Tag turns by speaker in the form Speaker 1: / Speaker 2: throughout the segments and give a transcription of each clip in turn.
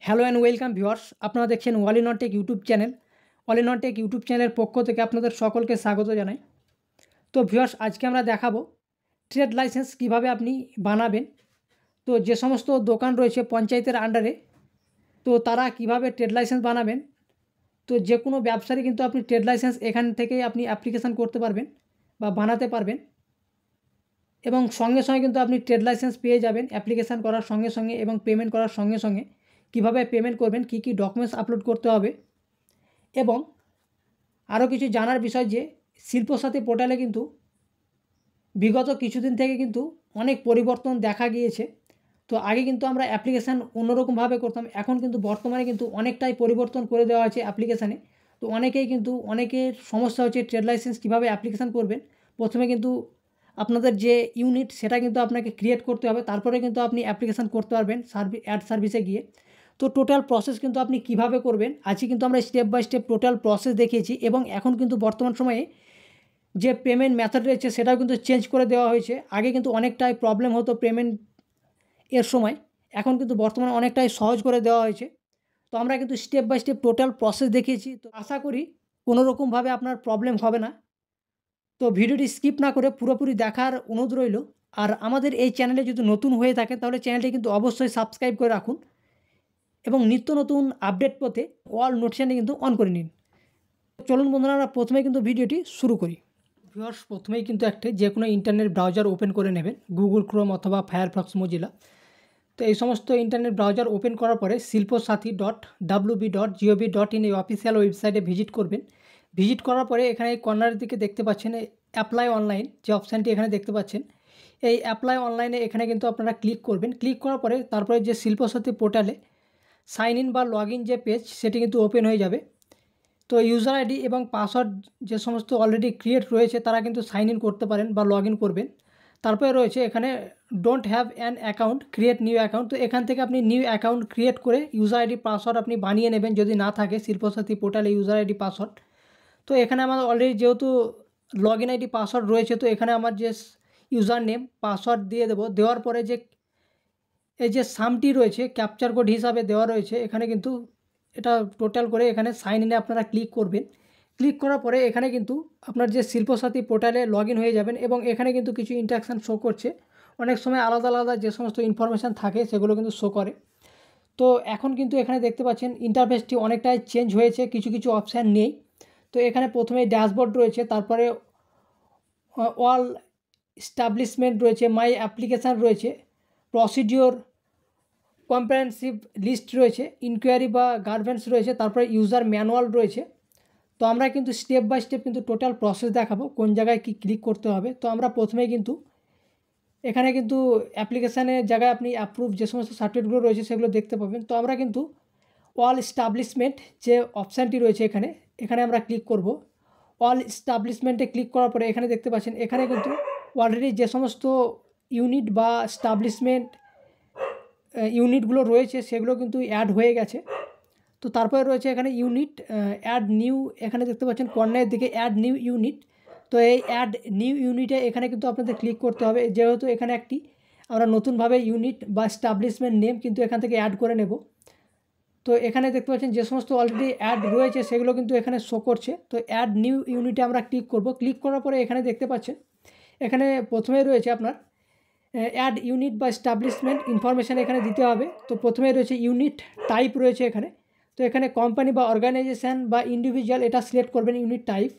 Speaker 1: Hello and welcome viewers, আপনারা দেখছেন all in one take YouTube channel. All in one take YouTube চ্যানেলের পক্ষ থেকে আপনাদের সকলকে স্বাগত জানাই। তো ভিউয়ার্স, আজকে আমরা দেখাবো ট্রেড লাইসেন্স কিভাবে আপনি বানাবেন। তো যে সমস্ত দোকান রয়েছে পঞ্চায়েতের আন্ডারে, তো তারা কিভাবে ট্রেড লাইসেন্স বানাবেন। তো যে কোনো ব্যবসারই কিন্তু আপনি ট্রেড লাইসেন্স এখান থেকেই আপনি অ্যাপ্লিকেশান করতে পারবেন বা বানাতে পারবেন, এবং সঙ্গে সঙ্গে কিন্তু আপনি ট্রেড লাইসেন্স পেয়ে যাবেন অ্যাপ্লিকেশান করার সঙ্গে সঙ্গে, এবং পেমেন্ট করার সঙ্গে সঙ্গে কীভাবে পেমেন্ট করবেন, কী কী ডকুমেন্টস আপলোড করতে হবে, এবং আরও কিছু জানার বিষয় যে শিল্পসাথী পোর্টালে কিন্তু বিগত কিছুদিন থেকে কিন্তু অনেক পরিবর্তন দেখা গিয়েছে। তো আগে কিন্তু আমরা অ্যাপ্লিকেশান অন্যরকমভাবে করতাম, এখন কিন্তু বর্তমানে কিন্তু অনেকটাই পরিবর্তন করে দেওয়া হয়েছে অ্যাপ্লিকেশানে। তো অনেকের সমস্যা হচ্ছে ট্রেড লাইসেন্স কীভাবে অ্যাপ্লিকেশান করবেন। প্রথমে কিন্তু আপনাদের যে ইউনিট সেটা কিন্তু আপনাকে ক্রিয়েট করতে হবে, তারপরে কিন্তু আপনি অ্যাপ্লিকেশান করতে পারবেন অ্যাড সার্ভিসে গিয়ে। তো টোটাল প্রসেস কিন্তু আপনি কিভাবে করবেন আজকে কিন্তু আমরা step by step total process দেখিয়েছি, এবং এখন কিন্তু বর্তমান সময়ে যে পেমেন্ট মেথড রয়েছে সেটাও কিন্তু চেঞ্জ করে দেওয়া হয়েছে। আগে কিন্তু অনেকটাই প্রবলেম হতো পেমেন্ট এর সময়, এখন কিন্তু বর্তমানে অনেকটাই সহজ করে দেওয়া হয়েছে। তো আমরা কিন্তু step by step total process দেখিয়েছি, তো আশা করি কোনোরকমভাবে আপনার প্রবলেম হবে না। তো ভিডিওটি স্কিপ না করে পুরোপুরি দেখার অনুরোধ রইল। আর আমাদের এই চ্যানেলে যদি নতুন হয়ে থাকে তাহলে চ্যানেলটি কিন্তু অবশ্যই সাবস্ক্রাইব করে রাখুন, এবং নিত্য নতুন আপডেট পেতে অল নোটিফিকেশনটি কিন্তু অন করে নিন। চলুন বন্ধুরা, আমরা প্রথমে কিন্তু ভিডিওটি শুরু করি। ভিউয়ার্স, প্রথমেই কিন্তু যে কোনো ইন্টারনেট ব্রাউজার ওপেন করে নেবেন, গুগল ক্রোম অথবা ফায়ারফক্স মোজিলা। তো এই সমস্ত ইন্টারনেট ব্রাউজার ওপেন করার পরে silposathi.wb.gov.in এই অফিসিয়াল ওয়েবসাইটে ভিজিট করবেন। ভিজিট করার পরে এখানে এই কর্নারের দিকে দেখতে পাচ্ছেন অ্যাপ্লাই অনলাইন যে অপশানটি এখানে দেখতে পাচ্ছেন, এই অ্যাপ্লাই অনলাইনে এখানে কিন্তু আপনারা ক্লিক করবেন। ক্লিক করার পরে তারপরে যে শিল্পসাথী পোর্টালে সাইন ইন বা লগ ইন যে পেজ সেটি কিন্তু ওপেন হয়ে যাবে। তো ইউজার আইডি এবং পাসওয়ার্ড যে সমস্ত অলরেডি ক্রিয়েট রয়েছে তারা কিন্তু সাইন ইন করতে পারেন বা লগ ইন করবেন। তারপরে রয়েছে এখানে don't have an account, create new account. তো এখান থেকে আপনি নিউ অ্যাকাউন্ট ক্রিয়েট করে ইউজার আইডি পাসওয়ার্ড আপনি বানিয়ে নেবেন যদি না থাকে শিল্পসাথী পোর্টালে ইউজার আইডি পাসওয়ার্ড। তো এখানে আমার অলরেডি যেহেতু লগ ইন আইডি পাসওয়ার্ড রয়েছে, তো এখানে আমার যে ইউজার নেম পাসওয়ার্ড দিয়ে দেবো। দেওয়ার পরে যে এই যে সামটি রয়েছে ক্যাপচার কোড হিসাবে দেওয়া রয়েছে, এখানে কিন্তু এটা টোটাল করে এখানে সাইন ইনে আপনারা ক্লিক করবেন। ক্লিক করার পরে এখানে কিন্তু আপনার যে শিল্পসাথী পোর্টালে লগ ইন হয়ে যাবেন, এবং এখানে কিন্তু কিছু ইন্টারাকশান শো করছে। অনেক সময় আলাদা আলাদা যে সমস্ত ইনফরমেশান থাকে সেগুলো কিন্তু শো করে। তো এখন কিন্তু এখানে দেখতে পাচ্ছেন ইন্টারফেসটি অনেকটাই চেঞ্জ হয়েছে, কিছু কিছু অপশান নেই। তো এখানে প্রথমে ড্যাশবোর্ড রয়েছে, তারপরে অল এস্টাবলিশমেন্ট রয়েছে, মাই অ্যাপ্লিকেশান রয়েছে, প্রসিডিওর, কম্প্রিহেনসিভ লিস্ট রয়েছে, ইনকোয়ারি বা গার্ভেন্স রয়েছে, তারপরে ইউজার ম্যানুয়াল রয়েছে। তো আমরা কিন্তু স্টেপ বাই স্টেপ কিন্তু টোটাল প্রসেস দেখাবো কোন জায়গায় কি ক্লিক করতে হবে। তো আমরা প্রথমেই কিন্তু এখানে কিন্তু অ্যাপ্লিকেশানের জায়গায় আপনি অ্যাপ্রুভ যে সমস্ত সার্টিফিকেটগুলো রয়েছে সেগুলো দেখতে পাবেন। তো আমরা কিন্তু অল এস্টাবলিশমেন্ট যে অপশানটি রয়েছে এখানে আমরা ক্লিক করব। অল এস্টাবলিশমেন্টে ক্লিক করার পরে এখানে দেখতে পাচ্ছেন এখানে কিন্তু অলরেডি যে সমস্ত ইউনিট বা এস্টাবলিশমেন্ট ইউনিটগুলো রয়েছে সেগুলো কিন্তু অ্যাড হয়ে গেছে। তো তারপরে রয়েছে এখানে ইউনিট অ্যাড নিউ, এখানে দেখতে পাচ্ছেন কর্নারের দিকে অ্যাড নিউ ইউনিট। তো এই অ্যাড নিউ ইউনিটে এখানে কিন্তু আপনাদের ক্লিক করতে হবে, যেহেতু এখানে একটি আমরা নতুনভাবে ইউনিট বা এস্টাবলিশমেন্ট নেম কিন্তু এখান থেকে অ্যাড করে নেব। তো এখানে দেখতে পাচ্ছেন যে সমস্ত অলরেডি অ্যাড রয়েছে সেগুলো কিন্তু এখানে শো করছে। তো অ্যাড নিউ ইউনিটে আমরা ক্লিক করব। ক্লিক করার পরে এখানে দেখতে পাচ্ছেন এখানে প্রথমেই রয়েছে আপনার অ্যাড ইউনিট বা এস্টাবলিশমেন্ট ইনফরমেশান এখানে দিতে হবে। তো প্রথমেই রয়েছে ইউনিট টাইপ রয়েছে এখানে। তো এখানে কোম্পানি বা অর্গানাইজেশান বা ইন্ডিভিজুয়াল এটা সিলেক্ট করবেন ইউনিট টাইপ।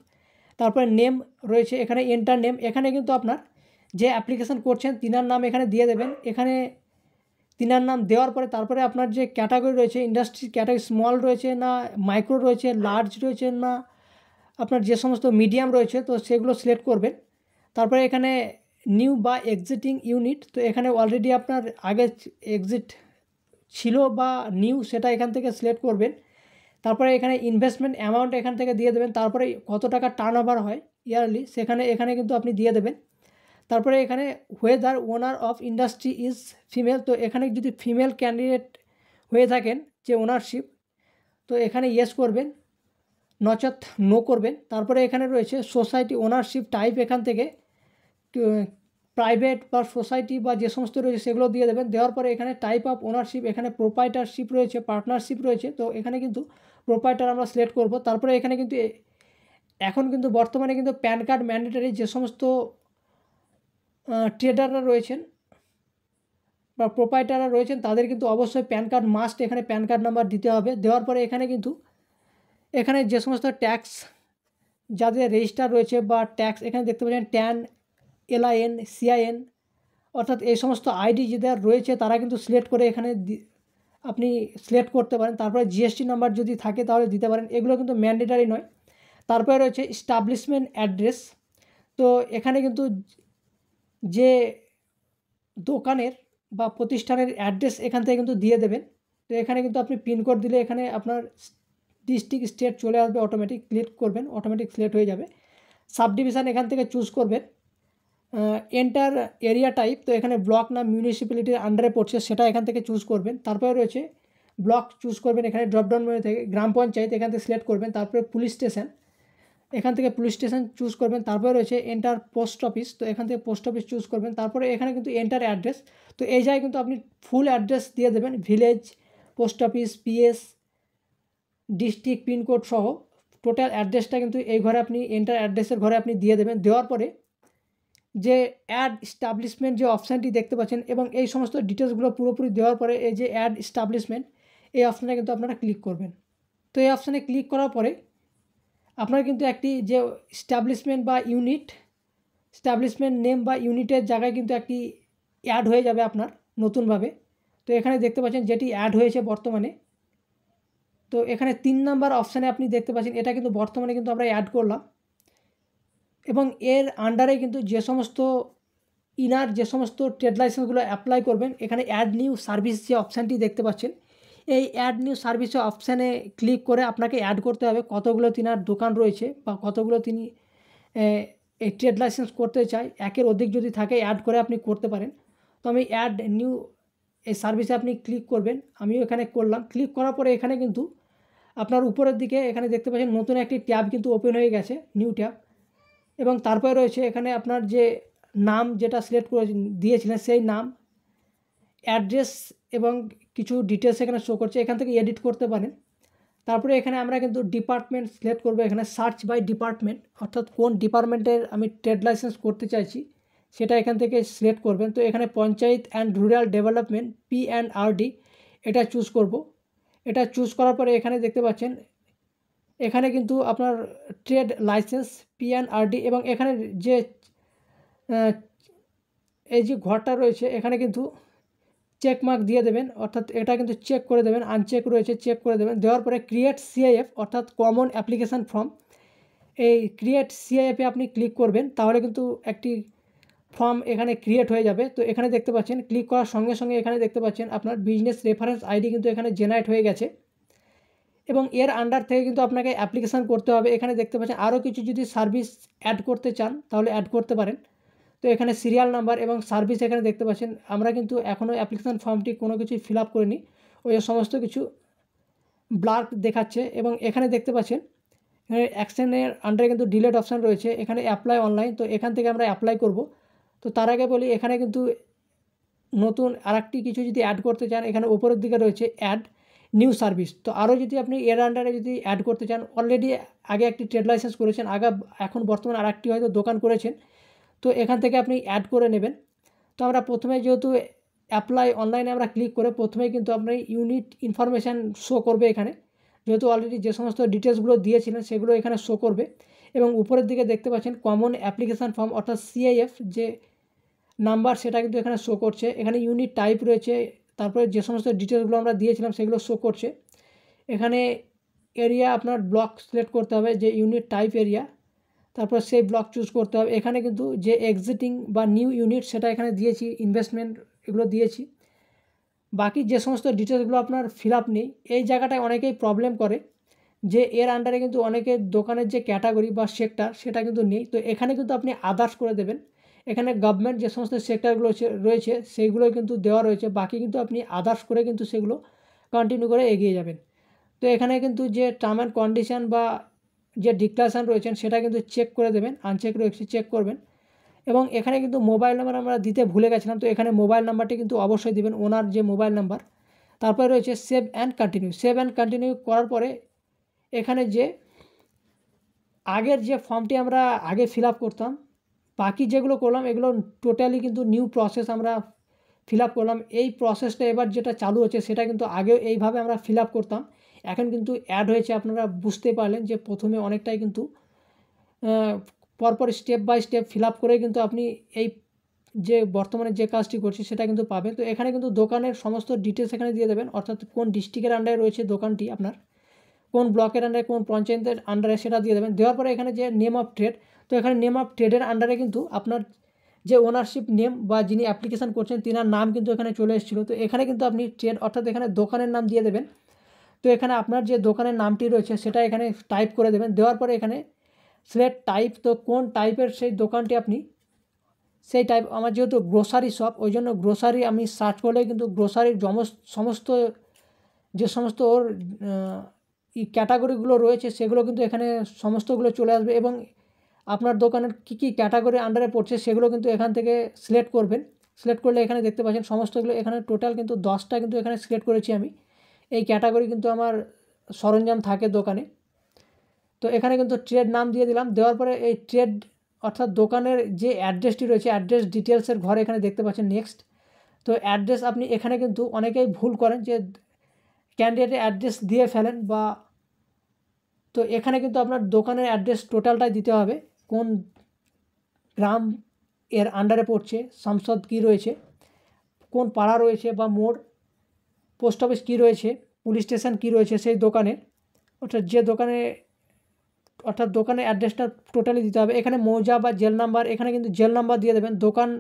Speaker 1: তারপরে নেম রয়েছে এখানে এন্টার নেম, এখানে কিন্তু আপনার যে অ্যাপ্লিকেশান করছেন তিনার নাম এখানে দিয়ে দেবেন। এখানে তিনার নাম দেওয়ার পরে তারপরে আপনার যে ক্যাটাগরি রয়েছে ইন্ডাস্ট্রি ক্যাটাগরি স্মল রয়েছে না মাইক্রো রয়েছে, লার্জ রয়েছে না আপনার যে সমস্ত মিডিয়াম রয়েছে, তো সেগুলো সিলেক্ট করবেন। তারপরে এখানে নিউ বা এক্সিটিং ইউনিট, তো এখানে অলরেডি আপনার আগে এক্সিট ছিল বা নিউ সেটা এখান থেকে সিলেক্ট করবেন। তারপরে এখানে ইনভেস্টমেন্ট অ্যামাউন্ট এখান থেকে দিয়ে দেবেন, তারপরে কত টাকা টার্নওভার হয় ইয়ারলি এখানে কিন্তু আপনি দিয়ে দেবেন। তারপরে এখানে whether owner of industry is female, তো এখানে যদি ফিমেল ক্যান্ডিডেট হয়ে থাকেন যে ওনারশিপ, তো এখানে ইয়েস করবেন, নচেত নো করবেন। তারপরে এখানে রয়েছে সোসাইটি ওনারশিপ টাইপ, এখান থেকে প্রাইভেট বা সোসাইটি বা যে সমস্ত রয়েছে সেগুলো দিয়ে দেবেন। দেওয়ার পরে এখানে টাইপ অফ ওনারশিপ, এখানে প্রোপ্রাইটারশিপ রয়েছে, পার্টনারশিপ রয়েছে। তো এখানে কিন্তু প্রোপ্রাইটার আমরা সিলেক্ট করব। তারপরে এখানে কিন্তু এখন কিন্তু বর্তমানে কিন্তু প্যান কার্ড ম্যান্ডেটরি। যে সমস্ত ট্রেডাররা রয়েছেন বা প্রোপ্রাইটাররা রয়েছেন তাদের কিন্তু অবশ্যই প্যান কার্ড মাস্ট, এখানে প্যান কার্ড নাম্বার দিতে হবে। দেওয়ার পরে এখানে কিন্তু এখানে যে সমস্ত ট্যাক্স যাদের রেজিস্টার রয়েছে বা ট্যাক্স এখানে দেখতে পাচ্ছেন ট্যান, LIN, CIN, অর্থাৎ এই সমস্ত আইডি যাদের রয়েছে তারা কিন্তু সিলেক্ট করে এখানে আপনি সিলেক্ট করতে পারেন। তারপরে GST নাম্বার যদি থাকে তাহলে দিতে পারেন, এগুলো কিন্তু ম্যান্ডেটারি নয়। তারপরে রয়েছে এস্টাবলিশমেন্ট অ্যাড্রেস। তো এখানে কিন্তু যে দোকানের বা প্রতিষ্ঠানের অ্যাড্রেস এখান থেকে কিন্তু দিয়ে দেবেন। তো এখানে কিন্তু আপনি পিনকোড দিলে এখানে আপনার ডিস্ট্রিক্ট স্টেট চলে আসবে, অটোমেটিক ক্লিক করবেন, অটোমেটিক সিলেক্ট হয়ে যাবে। সাব ডিভিশন এখান থেকে চুজ করবেন। এন্টার এরিয়া টাইপ, তো এখানে ব্লক না মিউনিসিপ্যালিটির আন্ডারে পড়ছে সেটা এখান থেকে চুজ করবেন। তারপরে রয়েছে ব্লক চুজ করবেন, এখানে ড্রপডাউন মেনু থেকে গ্রাম পঞ্চায়েত এখান থেকে সিলেক্ট করবেন। তারপরে পুলিশ স্টেশন, এখান থেকে পুলিশ স্টেশন চুজ করবেন। তারপরে রয়েছে এন্টার পোস্ট অফিস, তো এখান থেকে পোস্ট অফিস চুজ করবেন। তারপরে এখানে কিন্তু এন্টার অ্যাড্রেস, তো এই জায়গায় কিন্তু আপনি ফুল অ্যাড্রেস দিয়ে দেবেন, village, post office, PS, district, pincode সহ টোটাল অ্যাড্রেসটা কিন্তু এই ঘরে আপনি এন্টার অ্যাড্রেসের ঘরে আপনি দিয়ে দেবেন। দেওয়ার পরে যে অ্যাড এস্টাবলিশমেন্ট যে অপশানটি দেখতে পাচ্ছেন এবং এই সমস্ত ডিটেলসগুলো পুরোপুরি দেওয়ার পরে এই যে অ্যাড এস্টাবলিশমেন্ট এই অপশানে কিন্তু আপনারা ক্লিক করবেন। তো এই অপশানে ক্লিক করার পরে আপনার কিন্তু একটি যে এস্টাবলিশমেন্ট বা ইউনিট, এস্টাবলিশমেন্ট নেম বা ইউনিটের জায়গায় কিন্তু একটি অ্যাড হয়ে যাবে আপনার নতুনভাবে। তো এখানে দেখতে পাচ্ছেন যেটি অ্যাড হয়েছে বর্তমানে। তো এখানে 3 নাম্বার অপশানে আপনি দেখতে পাচ্ছেন এটা কিন্তু বর্তমানে কিন্তু আমরা অ্যাড করলাম এবং এর আন্ডারে কিন্তু যে সমস্ত যে সমস্ত ট্রেড লাইসেন্সগুলো অ্যাপ্লাই করবেন এখানে অ্যাড নিউ সার্ভিস যে অপশানটি দেখতে পাচ্ছেন এই অ্যাড নিউ সার্ভিস অপশানে ক্লিক করে আপনাকে অ্যাড করতে হবে কতগুলো তিনার দোকান রয়েছে বা কতগুলো তিনি এই ট্রেড লাইসেন্স করতে চায়। একের অধিক যদি থাকে অ্যাড করে আপনি করতে পারেন। তো আমি অ্যাড নিউ এই সার্ভিসে আপনি ক্লিক করবেন, আমিও এখানে করলাম। ক্লিক করার পরে এখানে কিন্তু আপনার উপরের দিকে এখানে দেখতে পাচ্ছেন নতুন একটি ট্যাব কিন্তু ওপেন হয়ে গেছে, নিউ ট্যাব। এবং তারপরে রয়েছে এখানে আপনার যে নাম যেটা সিলেক্ট করে দিয়েছিলেন সেই নাম, অ্যাড্রেস এবং কিছু ডিটেলস এখানে শো করছে, এখান থেকে এডিট করতে পারেন। তারপরে এখানে আমরা কিন্তু ডিপার্টমেন্ট সিলেক্ট করবো, এখানে সার্চ বাই ডিপার্টমেন্ট, অর্থাৎ কোন ডিপার্টমেন্টের আমি ট্রেড লাইসেন্স করতে চাইছি সেটা এখান থেকে সিলেক্ট করবেন। তো এখানে panchayat and rural development PNRD এটা চুজ করব। এটা চুজ করার পরে এখানে দেখতে পাচ্ছেন এখানে কিন্তু আপনার ট্রেড লাইসেন্স PNRD এবং এখানে যে এই যে ঘরটা রয়েছে এখানে কিন্তু চেক মার্ক দিয়ে দেবেন, অর্থাৎ এটা কিন্তু চেক করে দেবেন, আনচেক রয়েছে চেক করে দেবেন। দেওয়ার পরে ক্রিয়েট CIF অর্থাৎ কমন অ্যাপ্লিকেশান ফর্ম, এই ক্রিয়েট CIF-এ আপনি ক্লিক করবেন, তাহলে কিন্তু একটি ফর্ম এখানে ক্রিয়েট হয়ে যাবে। তো এখানে দেখতে পাচ্ছেন ক্লিক করার সঙ্গে সঙ্গে এখানে দেখতে পাচ্ছেন আপনার বিজনেস রেফারেন্স ID কিন্তু এখানে জেনারেট হয়ে গেছে এবং এর আন্ডার থেকে কিন্তু আপনাকে অ্যাপ্লিকেশান করতে হবে। এখানে দেখতে পাচ্ছেন আরও কিছু যদি সার্ভিস অ্যাড করতে চান তাহলে অ্যাড করতে পারেন। তো এখানে সিরিয়াল নাম্বার এবং সার্ভিস এখানে দেখতে পাচ্ছেন, আমরা কিন্তু এখনও অ্যাপ্লিকেশান ফর্মটি কোনো কিছুই ফিল আপ করিনি, ওই সমস্ত কিছু ব্লার দেখাচ্ছে। এবং এখানে দেখতে পাচ্ছেন এখানে অ্যাকশনের আন্ডারে কিন্তু ডিলেট অপশান রয়েছে, এখানে অ্যাপ্লাই অনলাইন, তো এখান থেকে আমরা অ্যাপ্লাই করব। তো তার আগে বলি এখানে কিন্তু নতুন আরেকটি কিছু যদি অ্যাড করতে চান এখানে উপরের দিকে রয়েছে অ্যাড নিউ সার্ভিস। তো আরও যদি আপনি এর আন্ডারে যদি অ্যাড করতে চান, অলরেডি আগে একটি ট্রেড লাইসেন্স করেছেন, এখন বর্তমানে আরেকটি হয়তো দোকান করেছেন, তো এখান থেকে আপনি অ্যাড করে নেবেন। তো আমরা প্রথমে যেহেতু অ্যাপ্লাই অনলাইনে আমরা ক্লিক করে প্রথমেই কিন্তু আপনি ইউনিট ইনফরমেশান শো করবে এখানে, যেহেতু অলরেডি যে সমস্ত ডিটেলসগুলো দিয়েছিলেন সেগুলো এখানে শো করবে। এবং উপরের দিকে দেখতে পাচ্ছেন কমন অ্যাপ্লিকেশান ফর্ম অর্থাৎ CIF যে নাম্বার সেটা কিন্তু এখানে শো করছে। এখানে ইউনিট টাইপ রয়েছে, তারপরে যে সমস্ত ডিটেলসগুলো আমরা দিয়েছিলাম সেগুলো শো করছে। এখানে এরিয়া আপনার ব্লক সিলেক্ট করতে হবে, যে ইউনিট টাইপ এরিয়া, তারপর সেই ব্লক চুজ করতে হবে। এখানে কিন্তু যে এক্সিটিং বা নিউ ইউনিট সেটা এখানে দিয়েছি, ইনভেস্টমেন্ট এগুলো দিয়েছি। বাকি যে সমস্ত ডিটেলসগুলো আপনার ফিল আপ নেই, এই জায়গাটায় অনেকেই প্রবলেম করে যে এর আন্ডারে কিন্তু অনেকের দোকানের যে ক্যাটাগরি বা সেক্টর সেটা কিন্তু নেই। তো এখানে কিন্তু আপনি আদার্স করে দেবেন, এখানে গভর্নমেন্ট যে সমস্ত সেক্টরগুলো রয়েছে সেইগুলো কিন্তু দেওয়া রয়েছে, বাকি কিন্তু আপনি আদার্স করে কিন্তু সেগুলো কন্টিনিউ করে এগিয়ে যাবেন। তো এখানে কিন্তু যে টার্ম অ্যান্ড কন্ডিশান বা যে ডিক্লারেশান রয়েছেন সেটা কিন্তু চেক করে দেবেন, আনচেক রয়েছে চেক করবেন। এবং এখানে কিন্তু মোবাইল নাম্বার আমরা দিতে ভুলে গেছিলাম, তো এখানে মোবাইল নাম্বারটি কিন্তু অবশ্যই দিবেন, ওনার যে মোবাইল নাম্বার। তারপরে রয়েছে save and continue. Save and continue করার পরে এখানে যে আগের যে ফর্মটি আমরা আগে ফিল আপ করতাম, বাকি যেগুলো করলাম এগুলো টোটালি কিন্তু নিউ প্রসেস আমরা ফিল আপ করলাম। এই প্রসেসটা এবার যেটা চালু হচ্ছে সেটা কিন্তু আগেও এইভাবে আমরা ফিল আপ করতাম, এখন কিন্তু অ্যাড হয়েছে। আপনারা বুঝতে পারলেন যে প্রথমে অনেকটাই কিন্তু পরপর step by step fill up করে কিন্তু আপনি এই যে বর্তমানে যে কাজটি করছি সেটা কিন্তু পাবেন। তো এখানে কিন্তু দোকানের সমস্ত ডিটেলস এখানে দিয়ে দেবেন, অর্থাৎ কোন ডিস্ট্রিক্টের আন্ডারে রয়েছে দোকানটি, আপনার কোন ব্লকের আন্ডারে, কোন পঞ্চায়েতের আন্ডারে সেটা দিয়ে দেবেন। দেওয়ার পরে এখানে যে নেম অফ ট্রেড, তো এখানে নেম অফ ট্রেডের আন্ডারে কিন্তু আপনার যে ওনারশিপ নেম বা যিনি অ্যাপ্লিকেশান করছেন তিনার নাম কিন্তু এখানে চলে এসেছিলো। তো এখানে কিন্তু আপনি ট্রেড অর্থাৎ এখানে দোকানের নাম দিয়ে দেবেন। তো এখানে আপনার যে দোকানের নামটি রয়েছে সেটা এখানে টাইপ করে দেবেন। দেওয়ার পরে এখানে সিলেক্ট টাইপ, তো কোন টাইপের সেই দোকানটি আপনি, সেই টাইপ আমার যেহেতু গ্রোসারি শপ ওই জন্য গ্রোসারি আমি সার্চ করলে কিন্তু গ্রোসারির সমস্ত যে সমস্ত ওর ক্যাটাগরিগুলো রয়েছে সেগুলো কিন্তু এখানে সমস্তগুলো চলে আসবে, এবং আপনার দোকানের কী কী ক্যাটাগরি আন্ডারে পড়ছে সেগুলো কিন্তু এখান থেকে সিলেক্ট করবেন। সিলেক্ট করলে এখানে দেখতে পাচ্ছেন সমস্তগুলো, এখানে টোটাল কিন্তু 10টা কিন্তু এখানে সিলেক্ট করেছি আমি। এই ক্যাটাগরি কিন্তু আমার সরঞ্জাম থাকে দোকানে। তো এখানে কিন্তু ট্রেড নাম দিয়ে দিলাম। দেওয়ার পরে এই ট্রেড অর্থাৎ দোকানের যে অ্যাড্রেসটি রয়েছে অ্যাড্রেস ডিটেলসের ঘরে এখানে দেখতে পাচ্ছেন নেক্সট। তো অ্যাড্রেস আপনি এখানে কিন্তু অনেকেই ভুল করেন যে ক্যান্ডিডেটের অ্যাড্রেস দিয়ে ফেলেন বা, তো এখানে কিন্তু আপনার দোকানের অ্যাড্রেস টোটালটাই দিতে হবে, কোন গ্রাম এর আন্ডারে পড়ছে, সংসদ কী রয়েছে, কোন পাড়া রয়েছে বা মোড়, পোস্ট অফিস কী রয়েছে, পুলিশ স্টেশন কী রয়েছে সেই দোকানের, অর্থাৎ যে দোকানে অর্থাৎ দোকানের অ্যাড্রেসটা টোটালি দিতে হবে। এখানে মৌজা বা জেল নাম্বার, এখানে কিন্তু জেল নাম্বার দিয়ে দেবেন, দোকান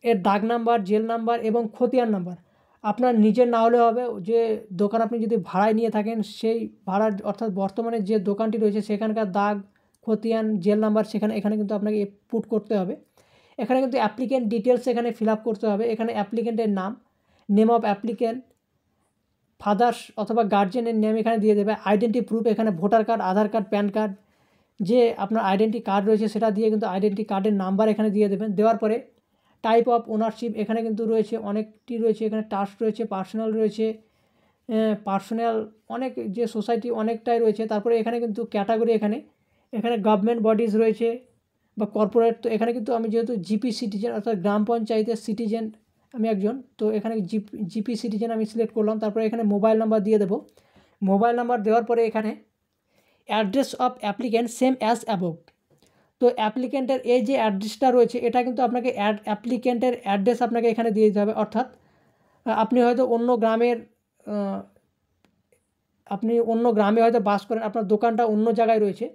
Speaker 1: এর ডাক নাম্বার, জেল নাম্বার এবং খতিয়ান নাম্বার আপনার নিজের না হলে হবে। যে দোকান আপনি যদি ভাড়ায় নিয়ে থাকেন সেই ভাড়ার অর্থাৎ বর্তমানে যে দোকানটি রয়েছে সেখানকার দাগ, খতিয়ান, জেল নাম্বার এখানে কিন্তু আপনাকে পুট করতে হবে। এখানে কিন্তু অ্যাপ্লিকেন্ট ডিটেলস এখানে ফিল আপ করতে হবে। এখানে অ্যাপ্লিকেন্টের নাম, নেম অফ অ্যাপ্লিকেন্ট, ফাদার্স অথবা গার্জেনের নেম এখানে দিয়ে দেবে। আইডেন্টি প্রুফ এখানে ভোটার কার্ড, আধার কার্ড, প্যান কার্ড, যে আপনার আইডেন্টি কার্ড রয়েছে সেটা দিয়ে কিন্তু আইডেন্টি কার্ডের নাম্বার এখানে দিয়ে দেবেন। দেওয়ার পরে টাইপ অফ ওনারশিপ এখানে কিন্তু রয়েছে অনেকটি রয়েছে, এখানে ট্রাস্ট রয়েছে, পার্সোনাল রয়েছে, পার্সোনাল অনেক যে সোসাইটি অনেকটাই রয়েছে। তারপরে এখানে কিন্তু ক্যাটাগরি এখানে গভর্নমেন্ট বডিজ রয়েছে বা কর্পোরেট। তো এখানে কিন্তু আমি যেহেতু জিপি সিটিজেন অর্থাৎ গ্রাম পঞ্চায়েতের সিটিজেন আমি একজন, তো এখানে জিপি সিটিজেন আমি সিলেক্ট করলাম। তারপরে এখানে মোবাইল নাম্বার দিয়ে দেবো। মোবাইল নাম্বার দেওয়ার পরে এখানে address of applicant same as above. তো অ্যাপ্লিক্যান্টের এই যে অ্যাড্রেসটা রয়েছে এটা কিন্তু আপনাকে অ্যাপ্লিক্যান্টের অ্যাড্রেস আপনাকে এখানে দিয়ে দিতে হবে। অর্থাৎ আপনি হয়তো অন্য গ্রামের হয়তো বাস করেন, আপনার দোকানটা অন্য জায়গায় রয়েছে,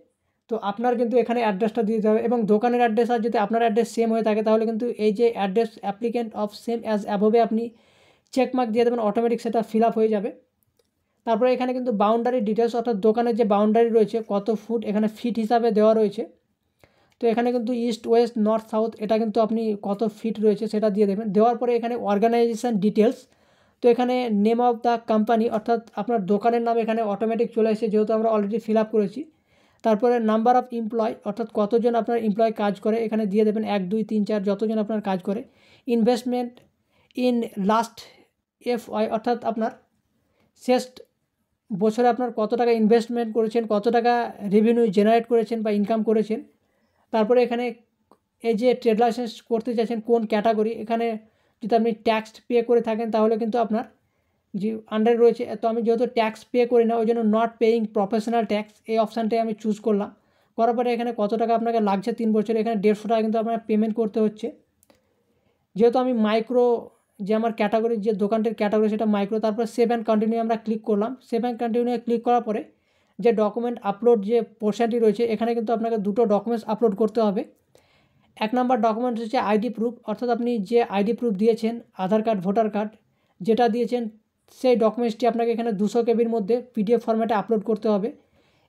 Speaker 1: তো আপনার কিন্তু এখানে অ্যাড্রেসটা দিয়ে দিতে হবে। এবং দোকানের অ্যাড্রেস আর যদি আপনার অ্যাড্রেস সেম হয়ে থাকে তাহলে কিন্তু এই যে address applicant of same as above আপনি চেকমার্ক দিয়ে দেবেন, অটোমেটিক সেটা ফিল আপ হয়ে যাবে। তারপরে এখানে কিন্তু বাউন্ডারি ডিটেলস অর্থাৎ দোকানের যে বাউন্ডারি রয়েছে কত ফুট এখানে ফিট হিসাবে দেওয়া রয়েছে। তো এখানে কিন্তু ইস্ট ওয়েস্ট নর্থ সাউথ এটা কিন্তু আপনি কত ফিট রয়েছে সেটা দিয়ে দেবেন। দেওয়ার পরে এখানে অর্গানাইজেশন ডিটেলস, তো এখানে নেম অফ দ্য কোম্পানি অর্থাৎ আপনার দোকানের নাম এখানে অটোমেটিক চলে এসেছে যেহেতু আমরা অলরেডি ফিল আপ করেছি। তারপরে নাম্বার অফ এমপ্লয় অর্থাৎ কতজন আপনার এমপ্লয় কাজ করে এখানে দিয়ে দেবেন, 1 2 3 4 যতজন আপনার কাজ করে। ইনভেস্টমেন্ট ইন লাস্ট FY অর্থাৎ আপনার শেষ বছরে আপনার কত টাকা ইনভেস্টমেন্ট করেছেন, কত টাকা রেভিনিউ জেনারেট করেছেন বা ইনকাম করেছেন। তারপরে এখানে এই যে ট্রেড লাইসেন্স করতে চাইছেন কোন ক্যাটাগরি, এখানে যদি আপনি ট্যাক্স পে করে থাকেন তাহলে কিন্তু আপনার যে আন্ডারে রয়েছে। তো আমি যেহেতু ট্যাক্স পে করি না ওই জন্য নট পেইং প্রফেশনাল ট্যাক্স এই অপশানটাই আমি চুজ করলাম। করার পরে এখানে কত টাকা আপনাকে লাগছে 3 বছরে, এখানে 150 টাকা কিন্তু আপনার পেমেন্ট করতে হচ্ছে। যেহেতু আমি মাইক্রো যে আমার ক্যাটাগরির যে দোকানটির ক্যাটাগরি সেটা মাইক্রো। তারপরে সেভ অ্যান্ড কন্টিনিউ আমরা ক্লিক করলাম। সেভ অ্যান্ড কন্টিনিউ ক্লিক করার পরে যে ডকুমেন্ট আপলোড যে পোর্শনটি রয়েছে এখানে কিন্তু আপনাকে 2টো ডকুমেন্টস আপলোড করতে হবে। 1 নম্বর ডকুমেন্টস হচ্ছে আইডি প্রুফ অর্থাৎ আপনি যে আইডি প্রুফ দিয়েছেন আধার কার্ড, ভোটার কার্ড যেটা দিয়েছেন সেই ডকুমেন্টসটি আপনাকে এখানে 200 কেবির মধ্যে PDF ফরম্যাটে আপলোড করতে হবে।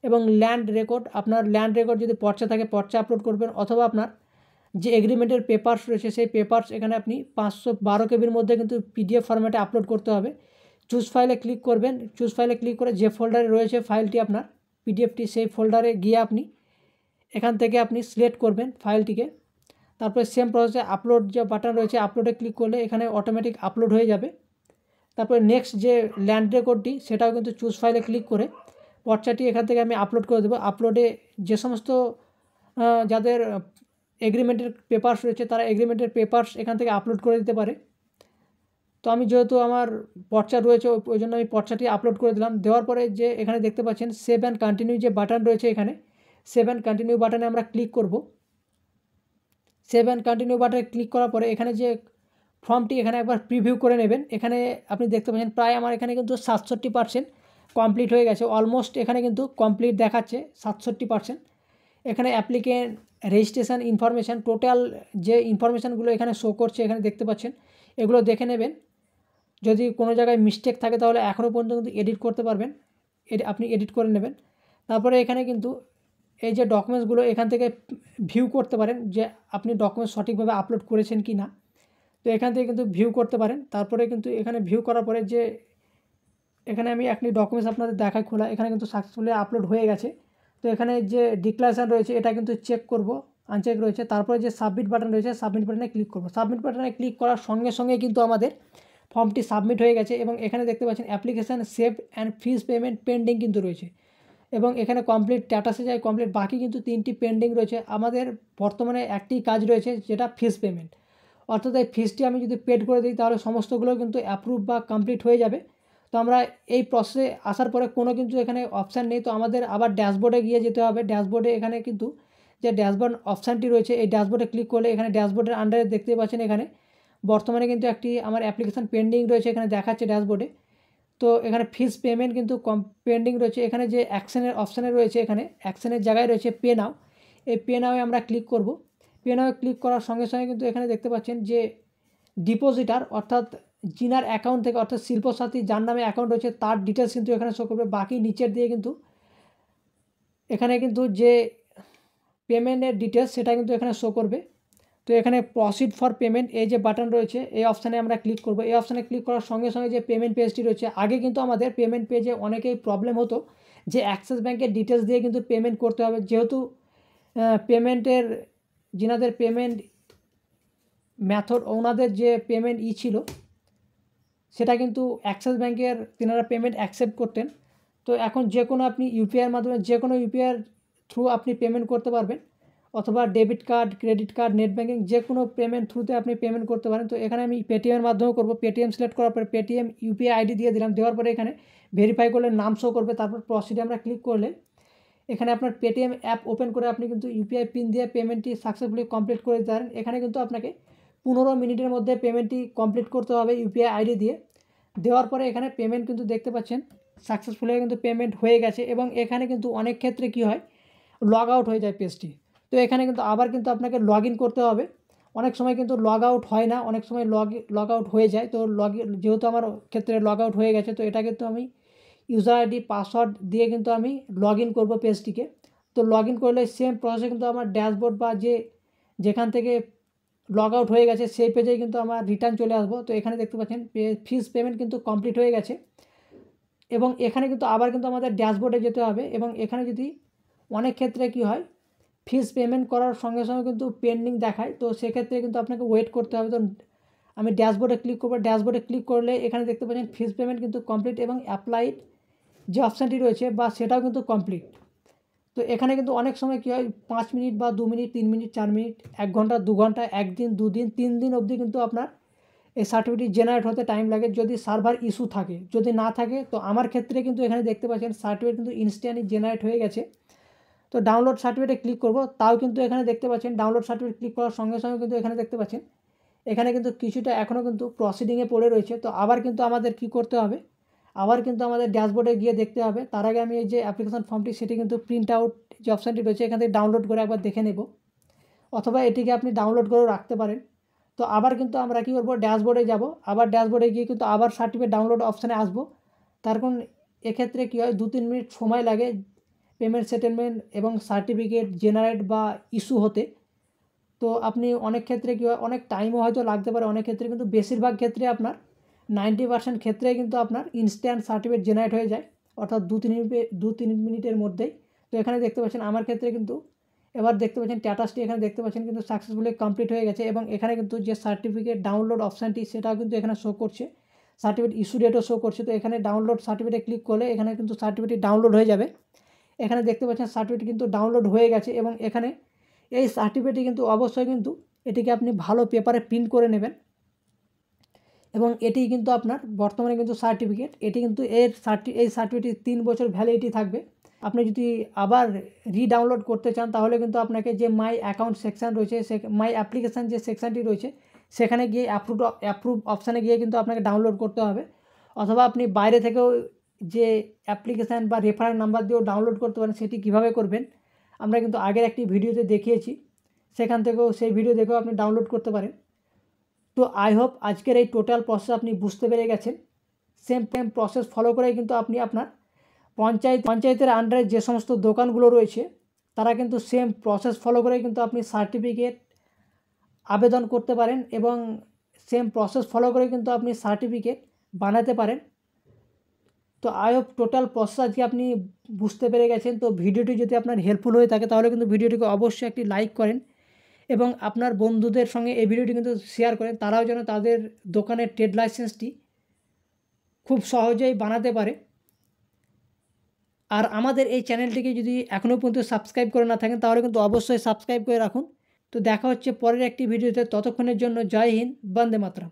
Speaker 1: এবং ল্যান্ড রেকর্ড, আপনার ল্যান্ড রেকর্ড যদি পর্চা থাকে পর্চা আপলোড করবেন, অথবা আপনার যে এগ্রিমেন্টের পেপারস রয়েছে সেই পেপারস এখানে আপনি 512 কেবির মধ্যে কিন্তু PDF ফরম্যাটে আপলোড করতে হবে। চুজ ফাইলে ক্লিক করবেন। চুজ ফাইলে ক্লিক করে যে ফোল্ডারে রয়েছে ফাইলটি আপনার PDFটি সেই ফোল্ডারে গিয়ে আপনি এখান থেকে আপনি সিলেক্ট করবেন ফাইলটিকে। তারপরে সেম প্রসেসে আপলোড যে বাটন রয়েছে, আপলোডে ক্লিক করলে এখানে অটোমেটিক আপলোড হয়ে যাবে। তারপরে নেক্সট যে ল্যান্ড রেকর্ডটি সেটাও কিন্তু চুজ ফাইলে ক্লিক করে পর্চাটি এখান থেকে আমি আপলোড করে দেবো। আপলোডে যে সমস্ত যাদের এগ্রিমেন্টের পেপারস রয়েছে তারা এগ্রিমেন্টের পেপারস এখান থেকে আপলোড করে দিতে পারে। তো আমি যেহেতু আমার পর্চা রয়েছে ওই জন্য আমি পর্চাটি আপলোড করে দিলাম। দেওয়ার পরে যে এখানে দেখতে পাচ্ছেন সেভ অ্যান্ড কন্টিনিউ যে বাটন রয়েছে, এখানে সেভ অ্যান্ড কন্টিনিউ বাটনে আমরা ক্লিক করব। সেভ অ্যান্ড কন্টিনিউ বাটনে ক্লিক করার পরে এখানে যে ফর্মটি এখানে একবার প্রিভিউ করে নেবেন। এখানে আপনি দেখতে পাচ্ছেন প্রায় আমার এখানে কিন্তু 67% কমপ্লিট হয়ে গেছে, অলমোস্ট এখানে কিন্তু কমপ্লিট দেখাচ্ছে 67%। এখানে অ্যাপ্লিকেন্ট রেজিস্ট্রেশন ইনফরমেশান টোটাল যে ইনফরমেশানগুলো এখানে শো করছে এখানে দেখতে পাচ্ছেন, এগুলো দেখে নেবেন। যদি কোনো জায়গায় মিস্টেক থাকে তাহলে এখনও পর্যন্ত কিন্তু এডিট করতে পারবেন, আপনি এডিট করে নেবেন। তারপরে এখানে কিন্তু এই যে ডকুমেন্টসগুলো এখান থেকে ভিউ করতে পারেন যে আপনি ডকুমেন্টস সঠিকভাবে আপলোড করেছেন কি না। তো এখান থেকে কিন্তু ভিউ করতে পারেন। তারপরে কিন্তু এখানে ভিউ করার পরে যে এখানে আমি একটি ডকুমেন্টস আপনাদের দেখাই খোলা, এখানে কিন্তু সাকসেসফুলি আপলোড হয়ে গেছে। তো এখানে যে ডিক্লারেশন রয়েছে এটা কিন্তু চেক করব, আনচেক রয়েছে। তারপরে যে সাবমিট বাটন রয়েছে সাবমিট বাটনে ক্লিক করব। সাবমিট বাটনে ক্লিক করার সঙ্গে সঙ্গে কিন্তু আমাদের ফর্মটি সাবমিট হয়ে গেছে এবং এখানে দেখতে পাচ্ছেন application save and fees payment pending কিন্তু রয়েছে এবং এখানে কমপ্লিট স্ট্যাটাসে যায় কমপ্লিট, বাকি কিন্তু 3টি পেন্ডিং রয়েছে। আমাদের বর্তমানে একটি কাজ রয়েছে যেটা ফিস পেমেন্ট, অর্থাৎ এই ফিসটি আমি যদি পেড করে দিই তাহলে সমস্তগুলো কিন্তু অ্যাপ্রুভ বা কমপ্লিট হয়ে যাবে। তো আমরা এই প্রসেসে আসার পরে কোনো কিন্তু এখানে অপশান নেই, তো আমাদের আবার ড্যাশবোর্ডে গিয়ে যেতে হবে। ড্যাশবোর্ডে এখানে কিন্তু যে ড্যাশবোর্ড অপশানটি রয়েছে এই ড্যাশবোর্ডে ক্লিক করলে এখানে ড্যাশবোর্ডের আন্ডারে দেখতে পাচ্ছেন এখানে বর্তমানে কিন্তু একটি আমার অ্যাপ্লিকেশান পেন্ডিং রয়েছে, এখানে দেখাচ্ছে ড্যাশবোর্ডে। তো এখানে ফিস পেমেন্ট কিন্তু পেন্ডিং রয়েছে। এখানে যে অ্যাকশনের অপশানে রয়েছে, এখানে অ্যাকশনের জায়গায় রয়েছে পে নাও, এই পে নাওয়ে আমরা ক্লিক করব। পে নাওয়ে ক্লিক করার সঙ্গে সঙ্গে কিন্তু এখানে দেখতে পাচ্ছেন যে ডিপোজিটার অর্থাৎ জিনার অ্যাকাউন্ট থেকে অর্থাৎ শিল্পসাথী যার নামে অ্যাকাউন্ট রয়েছে তার ডিটেলস কিন্তু এখানে শো করবে। বাকি নিচের দিয়ে কিন্তু এখানে কিন্তু যে পেমেন্টের ডিটেলস সেটা কিন্তু এখানে শো করবে। তো এখানে প্রসিড ফর পেমেন্ট এই যে বাটন রয়েছে এই অপশানে আমরা ক্লিক করব। এই অপশানে ক্লিক করার সঙ্গে সঙ্গে যে পেমেন্ট পেজটি রয়েছে, আগে কিন্তু আমাদের পেমেন্ট পেজে অনেকেই প্রবলেম হতো যে অ্যাক্সিস ব্যাঙ্কের ডিটেলস দিয়ে কিন্তু পেমেন্ট করতে হবে, যেহেতু পেমেন্টের যিনাদের পেমেন্ট মেথড ওনাদের যে পেমেন্ট ছিল সেটা কিন্তু অ্যাক্সিস ব্যাঙ্কের তিনারা পেমেন্ট অ্যাকসেপ্ট করতেন। তো এখন যে কোনো আপনি ইউপিআইয়ের মাধ্যমে যে কোনো ইউপিআইয়ের থ্রু আপনি পেমেন্ট করতে পারবেন, অথবা debit card, credit card, net banking যে কোনো পেমেন্ট থ্রুতে আপনি পেমেন্ট করতে পারেন। তো এখানে আমি পেটিএমের মাধ্যমে করব। পেটিএম সিলেক্ট করার পরে পেটিএম ইউপিআই আইডি দিয়ে দিলাম। দেওয়ার পরে এখানে ভেরিফাই করলে নাম শো করবে। তারপর প্রসিডে আমরা ক্লিক করলে এখানে আপনার পেটিএম অ্যাপ ওপেন করে আপনি কিন্তু ইউপিআই পিন দিয়ে পেমেন্টটি সাকসেসফুলি কমপ্লিট করে দিতে পারেন। এখানে কিন্তু আপনাকে 15 মিনিটের মধ্যে পেমেন্টটি কমপ্লিট করতে হবে ইউপিআই আইডি দিয়ে। দেওয়ার পরে এখানে পেমেন্ট কিন্তু দেখতে পাচ্ছেন সাকসেসফুলি কিন্তু পেমেন্ট হয়ে গেছে এবং এখানে কিন্তু অনেক ক্ষেত্রে কী হয় লগ আউট হয়ে যায় পেজটি। তো এখানে কিন্তু আবার কিন্তু আপনাকে লগ ইন করতে হবে। অনেক সময় কিন্তু লগ আউট হয় না, অনেক সময় লগ আউট হয়ে যায়। তো যেহেতু আমার ক্ষেত্রে লগ আউট হয়ে গেছে তো এটা কিন্তু আমি ইউজার আইডি পাসওয়ার্ড দিয়ে কিন্তু আমি লগ ইন করবো পেজটিকে। তো লগ ইন করলে সেম প্রসেসে কিন্তু আমার ড্যাশবোর্ড বা যেখান থেকে লগ আউট হয়ে গেছে সেই পেজেই কিন্তু আমার রিটার্ন চলে আসবো। তো এখানে দেখতে পাচ্ছেন ফিস পেমেন্ট কিন্তু কমপ্লিট হয়ে গেছে এবং এখানে কিন্তু আবার কিন্তু আমাদের ড্যাশবোর্ডে যেতে হবে এবং এখানে যদি অনেক ক্ষেত্রে কী হয় ফিস পেমেন্ট করার সঙ্গে সঙ্গে কিন্তু পেন্ডিং দেখায়, তো সেক্ষেত্রে কিন্তু আপনাকে ওয়েট করতে হবে। তো আমি ড্যাশবোর্ডে ক্লিক করবো। ড্যাশবোর্ডে ক্লিক করলে এখানে দেখতে পাচ্ছেন ফিস পেমেন্ট কিন্তু কমপ্লিট এবং অ্যাপ্লাইড যে অপশানটি রয়েছে বা সেটাও কিন্তু কমপ্লিট। তো এখানে কিন্তু অনেক সময় কী হয় 5 মিনিট বা 2 মিনিট, 3 মিনিট, 4 মিনিট, 1 ঘন্টা, 2 ঘন্টা, 1 দিন, 2 দিন, 3 দিন অবধি কিন্তু আপনার এই সার্টিফিকেট জেনারেট হতে টাইম লাগে যদি সার্ভার ইস্যু থাকে। যদি না থাকে তো আমার ক্ষেত্রে কিন্তু এখানে দেখতে পাচ্ছেন সার্টিফিকেট কিন্তু ইনস্ট্যান্টলি জেনারেট হয়ে গেছে। তো ডাউনলোড সার্টিফিকেটে ক্লিক করব, তাও কিন্তু এখানে দেখতে পাচ্ছেন ডাউনলোড সার্টিফিকেট ক্লিক করার সঙ্গে সঙ্গে কিন্তু এখানে দেখতে পাচ্ছেন এখানে কিন্তু কিছুটা এখনও কিন্তু প্রসিডিংয়ে পড়ে রয়েছে। তো আবার কিন্তু আমাদের কি করতে হবে, আবার কিন্তু আমাদের ড্যাশবোর্ডে গিয়ে দেখতে হবে। তার আগে আমি এই যে অ্যাপ্লিকেশন ফর্মটি সেটি কিন্তু প্রিন্ট আউট যে অপশানটি রয়েছে এখান থেকে ডাউনলোড করে একবার দেখে নেব, অথবা এটিকে আপনি ডাউনলোড করেও রাখতে পারেন। তো আবার কিন্তু আমরা কী করবো ড্যাশবোর্ডে যাব, আবার ড্যাশবোর্ডে গিয়ে কিন্তু আবার সার্টিফিকেট ডাউনলোড অপশানে আসবো। তার কারণ এক্ষেত্রে কী হয় 2-3 মিনিট সময় লাগে পেমেন্ট সেটেলমেন্ট এবং সার্টিফিকেট জেনারেট বা ইস্যু হতে। তো আপনি অনেক ক্ষেত্রে কী হয় অনেক টাইমও হয়তো লাগতে পারে, অনেক ক্ষেত্রে কিন্তু বেশিরভাগ ক্ষেত্রে আপনার 90% ক্ষেত্রেই কিন্তু আপনার ইনস্ট্যান্ট সার্টিফিকেট জেনারেট হয়ে যায়, অর্থাৎ 2-3 মিনিটের মধ্যেই। তো এখানে দেখতে পাচ্ছেন আমার ক্ষেত্রে কিন্তু এবার দেখতে পাচ্ছেন স্ট্যাটাসটি এখানে দেখতে পাচ্ছেন কিন্তু সাকসেসফুলি কমপ্লিট হয়ে গেছে এবং এখানে কিন্তু যে সার্টিফিকেট ডাউনলোড অপশানটি সেটাও কিন্তু এখানে শো করছে, সার্টিফিকেট ইস্যু ডেটও শো করছে। তো এখানে ডাউনলোড সার্টিফিকেটে ক্লিক করলে এখানে কিন্তু সার্টিফিকেট ডাউনলোড হয়ে যাবে। এখানে দেখতে পাচ্ছেন সার্টিফিকেট কিন্তু ডাউনলোড হয়ে গেছে এবং এখানে এই সার্টিফিকেটটি কিন্তু অবশ্যই কিন্তু এটিকে আপনি ভালো পেপারে প্রিন্ট করে নেবেন এবং এটি কিন্তু আপনার বর্তমানে কিন্তু সার্টিফিকেট, এটি কিন্তু এই সার্টিফিকেটটি 3 বছর ভ্যালিডিটি থাকবে। আপনি যদি আবার রিডাউনলোড করতে চান তাহলে কিন্তু আপনাকে যে মাই অ্যাকাউন্ট সেকশান রয়েছে, মাই অ্যাপ্লিকেশান যে সেকশানটি রয়েছে সেখানে গিয়ে অ্যাপ্রুভ অপশানে গিয়ে কিন্তু আপনাকে ডাউনলোড করতে হবে, অথবা আপনি বাইরে থেকেও যে অ্যাপ্লিকেশান বা রেফারেন্স নাম্বার দিয়েও ডাউনলোড করতে পারেন। সেটি কীভাবে করবেন আমরা কিন্তু আগের একটি ভিডিওতে দেখিয়েছি, সেখান থেকেও সেই ভিডিও দেখেও আপনি ডাউনলোড করতে পারেন। তো আই হোপ আজকের এই টোটাল প্রসেস আপনি বুঝতে পেরে গেছেন। সেম প্রসেস ফলো করেই কিন্তু আপনি আপনার পঞ্চায়েতের আন্ডারে যে সমস্ত দোকানগুলো রয়েছে তারা কিন্তু সেম প্রসেস ফলো করেই কিন্তু আপনি সার্টিফিকেট আবেদন করতে পারেন এবং সেম প্রসেস ফলো করে কিন্তু আপনি সার্টিফিকেট বানাতে পারেন। তো আই হোপ টোটাল প্রসেস আজকে আপনি বুঝতে পেরে গেছেন। তো ভিডিওটি যদি আপনার হেল্পফুল হয়ে থাকে তাহলে কিন্তু ভিডিওটিকে অবশ্যই একটি লাইক করেন এবং আপনার বন্ধুদের সঙ্গে এই ভিডিওটি কিন্তু শেয়ার করেন, তারাও যেন তাদের দোকানের ট্রেড লাইসেন্সটি খুব সহজেই বানাতে পারে। আর আমাদের এই চ্যানেলটিকে যদি এখনও পর্যন্ত সাবস্ক্রাইব করে না থাকেন তাহলে কিন্তু অবশ্যই সাবস্ক্রাইব করে রাখুন। তো দেখা হচ্ছে পরের একটি ভিডিওতে, ততক্ষণের জন্য জয় হিন্দ, বন্দে মাতরম।